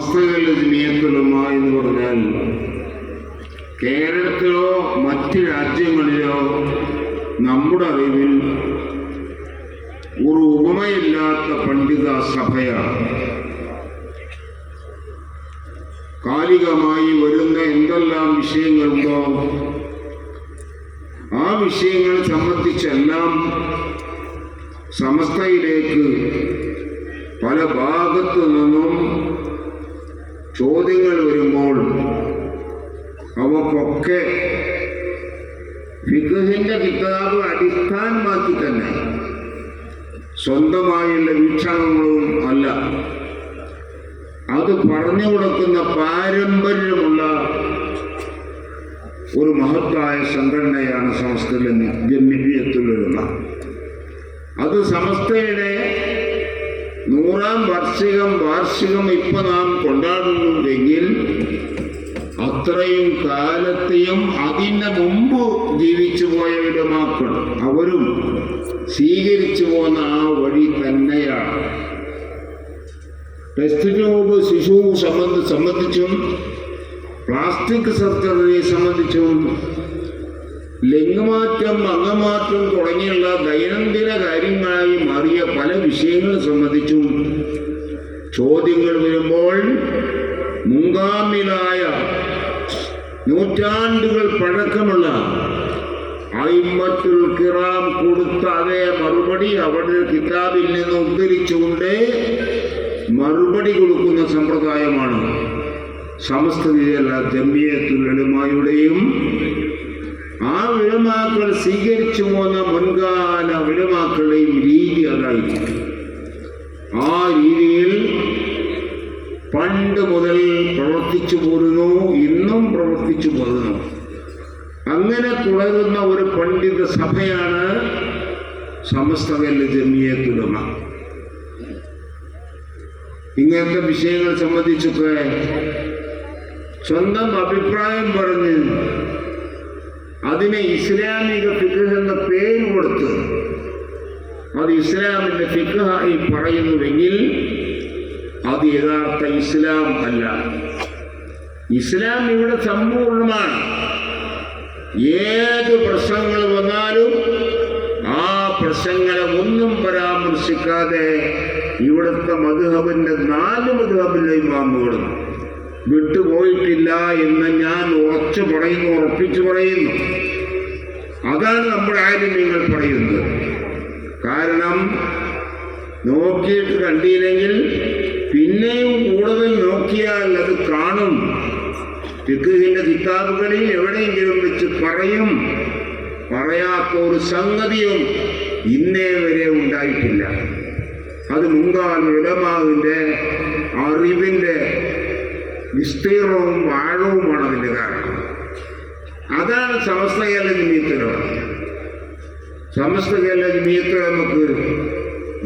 സമസ്തകളുടെ ജമിയത്തുലമ എന്ന് പറഞ്ഞാൽ കേരളത്തിലോ മറ്റ് രാജ്യങ്ങളിലോ നമ്മുടെ അറിവിൽ ഒരു ഉപമയില്ലാത്ത പണ്ഡിത സഭയാണ്. കാലികമായി വരുന്ന എന്തെല്ലാം വിഷയങ്ങളുണ്ടോ ആ വിഷയങ്ങൾ സംബന്ധിച്ചെല്ലാം സമസ്തയിലേക്ക് പല ഭാഗത്തു നിന്നും ചോദ്യങ്ങൾ വരുമ്പോൾ അവക്കൊക്കെ ഫിഖ്ഹിന്റെ കിതാബ് അടിസ്ഥാനമാക്കി തന്നെ സ്വന്തമായുള്ള വീക്ഷണങ്ങളും അല്ല, അത് പറഞ്ഞു കൊടുക്കുന്ന പാരമ്പര്യമുള്ള ഒരു മഹത്തായ സംഘടനയാണ് സമസ്തയിലെ ജമിയത്തുലമ. അത് സമസ്തയുടെ 100ാം വാർഷികം ഇപ്പൊ നാം കൊണ്ടാടുന്നുണ്ടെങ്കിൽ അത്രയും കാലത്തെയും അതിന് മുമ്പ് ജീവിച്ചു പോയ ഉലമാക്കൾ അവരും സ്വീകരിച്ചു പോന്ന ആ വഴി തന്നെയാണ്. ടെസ്റ്റ് ട്യൂബ് ശിശു സംബന്ധിച്ചും പ്ലാസ്റ്റിക് സർജറിയെ സംബന്ധിച്ചും ലിംഗമാറ്റം അംഗമാറ്റം തുടങ്ങിയുള്ള ദൈനംദിന കാര്യങ്ങളായി മാറിയ പല വിഷയങ്ങളെ സംബന്ധിച്ചും ചോദ്യങ്ങൾ വരുമ്പോൾ മുൻഗാമികളായ നൂറ്റാണ്ടുകൾ പഴക്കമുള്ള അയിമ്മത്തുൽ കിറാം കൊടുത്ത അതേ മറുപടി അവരുടെ കിതാബിൽ നിന്ന് ഉദ്ധരിച്ചുകൊണ്ട് മറുപടി കൊടുക്കുന്ന സമ്പ്രദായമാണ് സമസ്തയിലുള്ള ജമിയത്തുൽ ഉലമയുടെയും ആ ഉലമാക്കൾ സ്വീകരിച്ചു പോന്ന മുൻകാല ഉലമാക്കളുടെയും രീതി അതായിരിക്കും. ആ രീതിയിൽ പണ്ട് മുതൽ പ്രവർത്തിച്ചു പോരുന്നു, ഇന്നും പ്രവർത്തിച്ചു പോരുന്നു. അങ്ങനെ തുടരുന്ന ഒരു പണ്ഡിത സഭയാണ് സമസ്തകളുടെ ജമിയത്തുൽ ഉലമ. ഇങ്ങനത്തെ വിഷയങ്ങൾ സംബന്ധിച്ചൊക്കെ സ്വന്തം അഭിപ്രായം പറഞ്ഞ് അതിനെ ഇസ്ലാമിക ഫിഖ് എന്ന പേര് കൊടുത്ത് അത് ഇസ്ലാമിന്റെ ഫിഖായി പറയുന്നുവെങ്കിൽ അത് യഥാർത്ഥ ഇസ്ലാം അല്ല. ഇസ്ലാം ഇവിടെ സമ്പൂർണമാണ്. ഏത് പ്രശ്നങ്ങൾ വന്നാലും ആ പ്രശ്നങ്ങളെ ഒന്നും പരാമർശിക്കാതെ ഇവിടുത്തെ മദ്ഹബിന്റെ 4 മദ്ഹബിലെ ഇമാമുകളും വിട്ടുപോയിട്ടില്ല എന്ന് ഞാൻ ഉറപ്പിച്ചു പറയുന്നു. അതാണ് നമ്മുടെ ആലിമീങ്ങൾ പറയുന്നത്. കാരണം നോക്കിയിട്ട് കണ്ടില്ലെങ്കിൽ പിന്നെയും കൂടുതൽ നോക്കിയാൽ അത് കാണും. ഫിഖ്ഹിന്റെ കിതാബുകളിൽ എവിടെയെങ്കിലും വെച്ച് പറയും. പറയാത്ത ഒരു സംഗതിയും ഇന്നേ വരെ ഉണ്ടായിട്ടില്ല. അത് മുൻകാല ഉലമാവിന്റെ അറിവിന്റെ വിസ്തീർണവും ആഴവുമാണ് അതിൻ്റെ കാരണം. അതാണ് സമസ്തകളുടെ ജമിയത്തുലമ. സമസ്തകളുടെ ജമിയത്തുലമക്ക്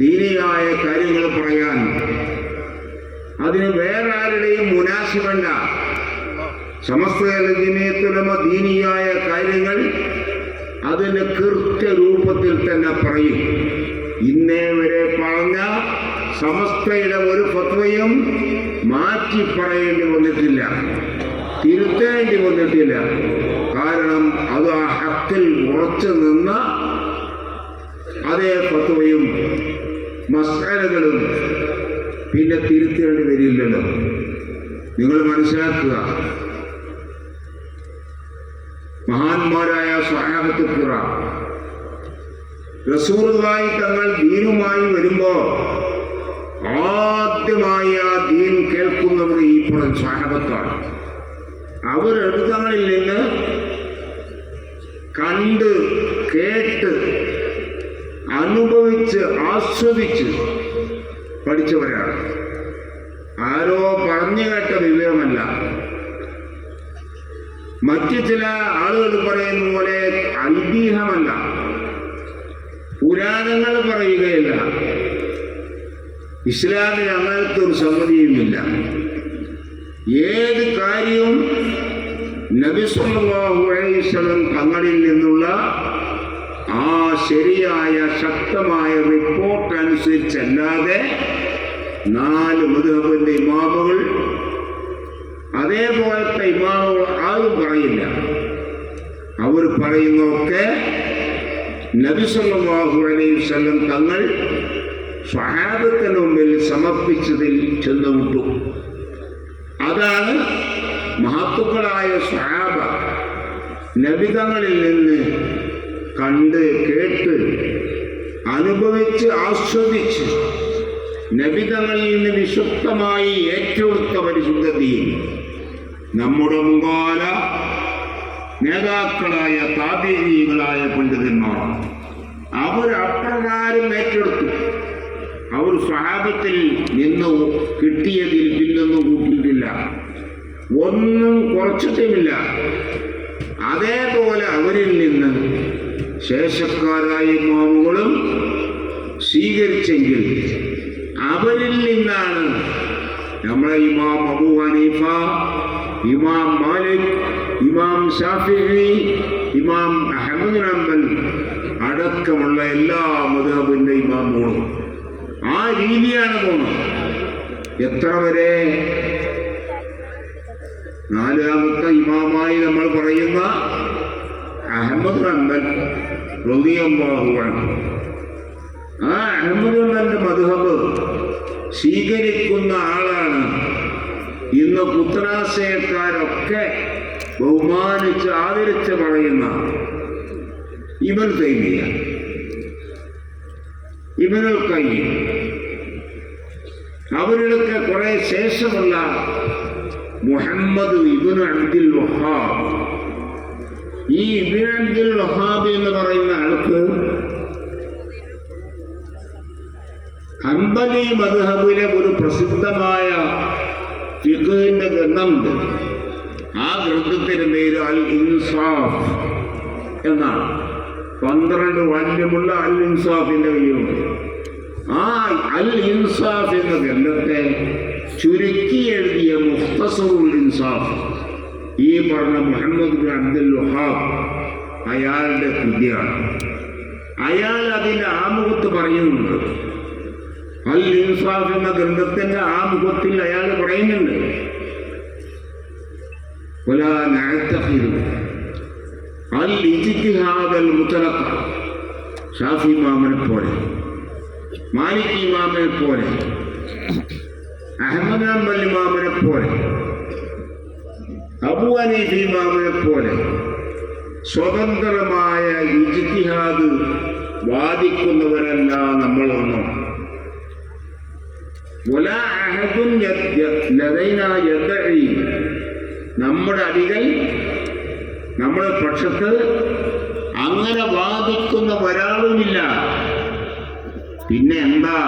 ദീനിയായ കാര്യങ്ങൾ പറയാൻ അതിന് വേറെ ആരുടെയും മുനാസിബല്ല. സമസ്തകളുടെ ജമിയത്തുലമ ദീനിയായ കാര്യങ്ങൾ അതിൻ്റെ കൃത്യരൂപത്തിൽ തന്നെ പറയും. ഇന്നേ വരെ പറഞ്ഞ സമസ്തയുടെ ഒരു ഫത്വയും മാറ്റി പറയേണ്ടി വന്നിട്ടില്ല, തിരുത്തേണ്ടി വന്നിട്ടില്ല. കാരണം അത് ആ ഹക്കിൽ ഉറച്ചു നിന്ന അതേ ഫത്വയും മസ്അലകളും പിന്നെ തിരുത്തേണ്ടി വരില്ലല്ലോ. നിങ്ങൾ മനസ്സിലാക്കുക, മഹാന്മാരായ സ്വഹാബത്ത് കിറാം റസൂലുള്ളാഹി തങ്ങൾ ദീനുമായി വരുമ്പോൾ ആദ്യമായി ആ ദീൻ കേൾക്കുന്നവർ ഈ പറഞ്ഞ സ്വഹാബത്താണ്. അവരെടുത്തങ്ങളിൽ നിന്ന് കണ്ട് കേട്ട് അനുഭവിച്ച് ആസ്വദിച്ച് പഠിച്ചവരാണ്. ആരോ പറഞ്ഞു കേട്ട വിവരമല്ല. മറ്റു ചില ആളുകൾ പറയുന്ന പോലെ ഐതിഹ്യമല്ല, പുരാണങ്ങൾ പറയുകയില്ല. ഇസ്ലാമിൽ അങ്ങനത്തെ ഒരു സംഗതിയുമില്ല. ഏത് കാര്യവും നബി സല്ലല്ലാഹു അലൈഹി വസല്ലം തങ്ങളിൽ നിന്നുള്ള ആ ശരിയായ ശക്തമായ റിപ്പോർട്ട് അനുസരിച്ചല്ലാതെ 4 മദ്ഹബിന്റെ ഇമാമുകൾ പറയുന്നതൊക്കെ നബി സല്ലല്ലാഹു അലൈഹി വസല്ലം തങ്ങൾ സ്വഹാബത്തിന് മുമ്പിൽ സമർപ്പിച്ചതിൽ ചെന്നുമുട്ടു. അതാണ് മഹത്തുക്കളായ സ്വഹാബ നബിതങ്ങളിൽ നിന്ന് കണ്ട് കേട്ട് അനുഭവിച്ച് ആസ്വദിച്ച് നബിതങ്ങളിൽ നിന്ന് വിശുദ്ധമായി ഏറ്റെടുത്ത പരിശുദ്ധ ദീൻ നമ്മുടെ മുൻകാല നേതാക്കളായ താബിഈകളായ പണ്ഡിതന്മാർ അവർ അപ്രകാരം ഏറ്റെടുത്തു. അവർ സ്വഹാബത്തിൽ നിന്ന് കിട്ടിയതിൽ പിന്നൊന്നും കൂട്ടിയിട്ടില്ല, ഒന്നും കുറച്ചിട്ടുമില്ല. അതേപോലെ അവരിൽ നിന്ന് ശേഷക്കാരായ ഇമാമുകളും സ്വീകരിച്ചെങ്കിൽ അവരിൽ നിന്നാണ് നമ്മളെ ഇമാം അബൂ ഹനീഫ, ഇമാം മാലിക്, ഇമാം ശാഫിഈ, ഇമാം അഹ്മദ് ബിൻ ഹംബൽ അടക്കമുള്ള എല്ലാ മദ്ഹബിന്റെ ഇമാമുകളും ആ രീതിയാണ് പോകുന്നത്. എത്ര വരെ? നാലാമത്തെ ഇമാമായി നമ്മൾ പറയുന്ന അഹ്മദ് ബിൻ ഹംബൽ റളിയല്ലാഹു അൻഹു, ആ അഹ്മദ് ബിൻ ഹംബലിന്റെ മദ്ഹബ് സ്വീകരിക്കുന്ന ആളാണ് ഇന്ന് പുത്രാശയക്കാരൊക്കെ ബഹുമാനിച്ച് ആദരിച്ച് പറയുന്ന ഇബ്നു തൈമിയ്യ, ഇബ്നുൽ ഖയ്യിം. അവരുടെയൊക്കെ കുറെ ശേഷമുള്ള മുഹമ്മദ് ഇബ്നു അബ്ദുൽ വഹാബ്. ഈ ഇബ്നു അബ്ദുൽ വഹാബ് എന്ന് പറയുന്ന ആൾക്ക് ഹംബലി മദ്ഹബിലെ ഒരു പ്രസിദ്ധമായ ഫിഖ്ഹിന്റെ ഗ്രന്ഥമുണ്ട്. ആ ഗ്രന്ഥത്തിന്റെ പേര് അൽ ഇൻസാഫ് എന്നാണ്. 12 വാല്യമുള്ള അൽ ഇൻസാഫിന്റെ കയ്യിലുണ്ട്. ആ അൽ ഇൻസാഫ് എന്ന ഗ്രന്ഥത്തെ ചുരുക്കി എഴുതിയ മുഖ്തസറുൽ ഇൻസാഫ് ഈ പറഞ്ഞ മുഹമ്മദ് ബിൻ അബ്ദുൽ വഹാബ് അയാളുടെ കൃതിയാണ്. അയാൾ അതിൻ്റെ ആമുഖത്ത് പറയുന്നുണ്ട്. അൽ ഇൻസാഫ് എന്ന ഗ്രന്ഥത്തിന്റെ ആമുഖത്തിൽ അയാൾ പറയുന്നുണ്ട്, വലാ നഅ്തഖിദു അൽ ഇജ്തിഹാദൽ മുതലഖ. ഷാഫി ഇമാമിനെ പോലെ, മാലിക് ഇമാമിനെ പോലെ, അഹ്മദ് ഹംബൽ ഇമാമിനെ പോലെ, അബൂ ഹനീഫ ഇമാമിനെ പോലെ സ്വതന്ത്രമായ ഇജ്തിഹാദ് വാദിക്കുന്നവരല്ല നമ്മളൊന്നും. വലാ അഹദുൻ ലദൈനാ യദ്ഈ, നമ്മുടെ അടികൾ നമ്മുടെ പക്ഷത്ത് അങ്ങനെ വാദിക്കുന്ന ഒരാളുമില്ല. പിന്നെ എന്താ?